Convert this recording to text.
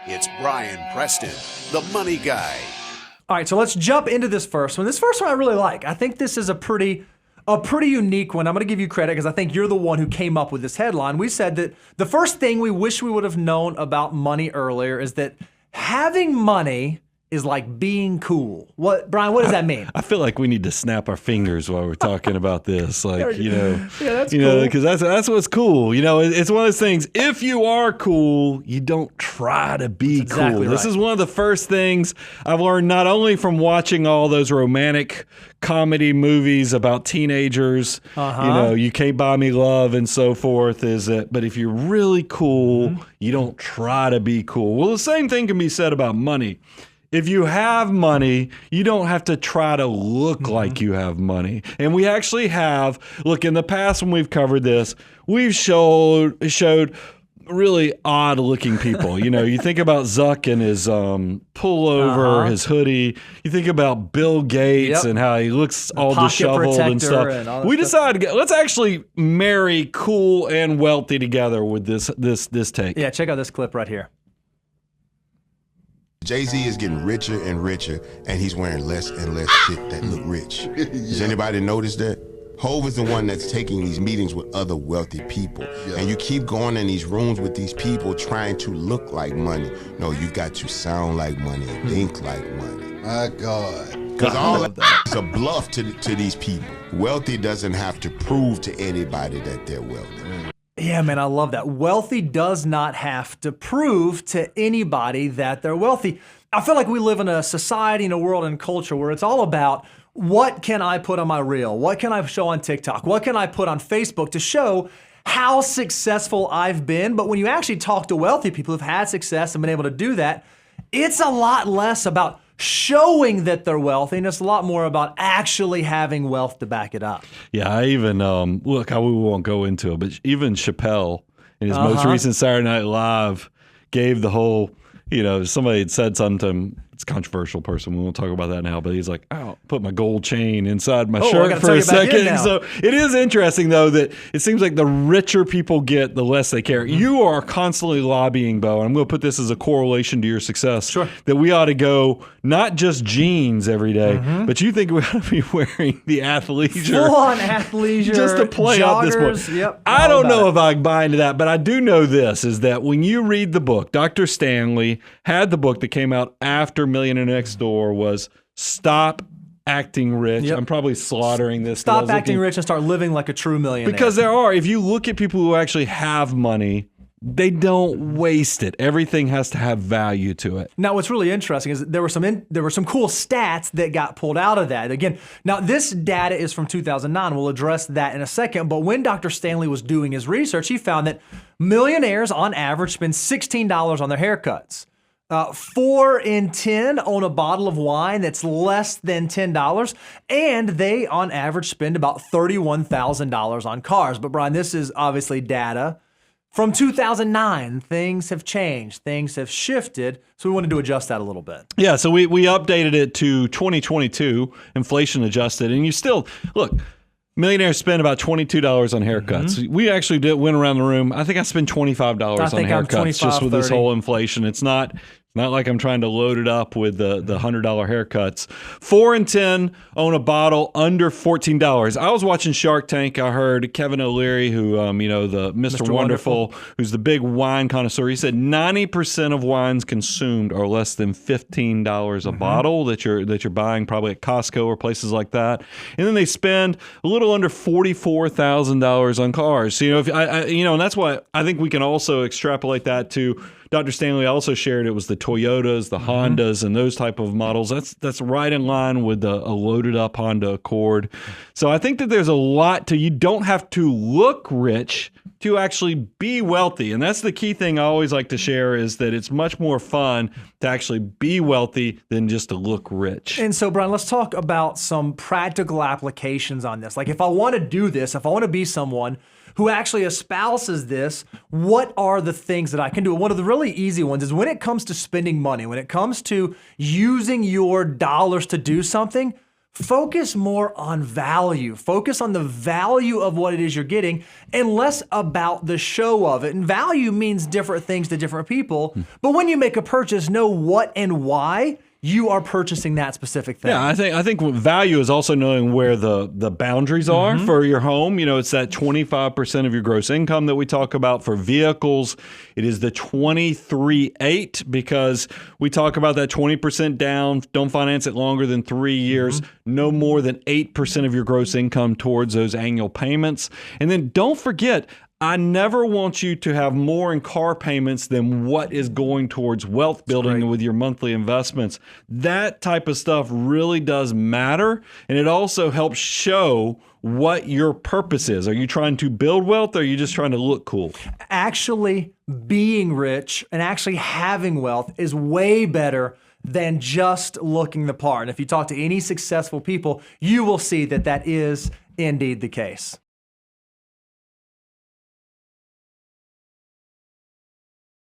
It's Brian Preston, the money guy. All right, so let's jump into this first one. This first one I really like. I think this is a pretty unique one. I'm going to give you credit because I think you're the one who came up with this headline. We said that the first thing we wish we would have known about money earlier is that having money is like being cool. Brian, what does that mean? I feel like we need to snap our fingers while we're talking about this. Like, yeah, that's cool. Because that's what's cool. It's one of those things. If you are cool, you don't try to be exactly cool. Right. This is one of the first things I've learned, not only from watching all those romantic comedy movies about teenagers, You Can't Buy Me Love and so forth, but if you're really cool, you don't try to be cool. Well, the same thing can be said about money. If you have money, you don't have to try to look like you have money. And we actually have, look, in the past when we've covered this, we've showed really odd looking people. You think about Zuck and his pullover, his hoodie. You think about Bill Gates and how he looks all disheveled and stuff. We decided let's actually marry cool and wealthy together with this take. Yeah, check out this clip right here. Jay-Z is getting richer and richer, and he's wearing less and less shit that look rich. Does anybody notice that? Hov is the one that's taking these meetings with other wealthy people. And you keep going in these rooms with these people trying to look like money. No, you got to sound like money and think like money. My God. Because all of that is a bluff to these people. Wealthy doesn't have to prove to anybody that they're wealthy. Yeah, man, I love that. Wealthy does not have to prove to anybody that they're wealthy. I feel like we live in a society, in a world, and culture where it's all about what can I put on my reel? What can I show on TikTok? What can I put on Facebook to show how successful I've been? But when you actually talk to wealthy people who've had success and been able to do that, it's a lot less about showing that they're wealthy, and it's a lot more about actually having wealth to back it up. Yeah, I even, we won't go into it, but even Chappelle in his most recent Saturday Night Live gave the whole, somebody had said something to him. It's a controversial person. We won't talk about that now, but he's like, oh, put my gold chain inside my shirt for a second. So it is interesting, though, that it seems like the richer people get, the less they care. You are constantly lobbying, Bo, and I'm going to put this as a correlation to your success, that we ought to go not just jeans every day, but you think we ought to be wearing the athleisure. Full-on athleisure, just to play joggers, out this point. Yep, I don't know if I can buy into that, but I do know this, is that when you read the book, Dr. Stanley had the book that came out after Millionaire Next Door, was Stop Acting Rich. I'm probably slaughtering this. Stop acting rich and start living like a true millionaire. Because if you look at people who actually have money, they don't waste it. Everything has to have value to it. Now, what's really interesting is that there were some cool stats that got pulled out of that. Again, now this data is from 2009. We'll address that in a second. But when Dr. Stanley was doing his research, he found that millionaires on average spend $16 on their haircuts. 4 in 10 own a bottle of wine that's less than $10, and they, on average, spend about $31,000 on cars. But Brian, this is obviously data from 2009. Things have changed. Things have shifted. So we wanted to adjust that a little bit. Yeah, so we updated it to 2022, inflation adjusted. And you still, look, millionaires spend about $22 on haircuts. We actually went around the room. I think I spent $25 on haircuts just with this whole inflation. It's not like I'm trying to load it up with the $100 haircuts. 4 in 10 own a bottle under $14. I was watching Shark Tank. I heard Kevin O'Leary, who, the Mr. Wonderful, who's the big wine connoisseur. He said 90% of wines consumed are less than $15 a bottle that you're buying probably at Costco or places like that. And then they spend a little under $44,000 on cars. So, and that's why I think we can also extrapolate that to Dr. Stanley also shared it was the Toyotas, the Hondas, and those type of models. That's right in line with a loaded up Honda Accord. So I think that there's a lot to, you don't have to look rich to actually be wealthy. And that's the key thing I always like to share, is that it's much more fun to actually be wealthy than just to look rich. And so, Brian, let's talk about some practical applications on this. Like, if I want to do this, if I want to be someone who actually espouses this, what are the things that I can do? One of the really easy ones is when it comes to spending money, when it comes to using your dollars to do something, focus more on value. Focus on the value of what it is you're getting and less about the show of it. And value means different things to different people. But when you make a purchase, know what and why you are purchasing that specific thing. Yeah, I think value is also knowing where the boundaries are for your home. You know, it's that 25% of your gross income that we talk about. For vehicles, it is the 23/8, because we talk about that 20% down, don't finance it longer than 3 years, no more than 8% of your gross income towards those annual payments. And then don't forget, I never want you to have more in car payments than what is going towards wealth building with your monthly investments. That type of stuff really does matter. And it also helps show what your purpose is. Are you trying to build wealth, or are you just trying to look cool? Actually being rich and actually having wealth is way better than just looking the part. And if you talk to any successful people, you will see that that is indeed the case.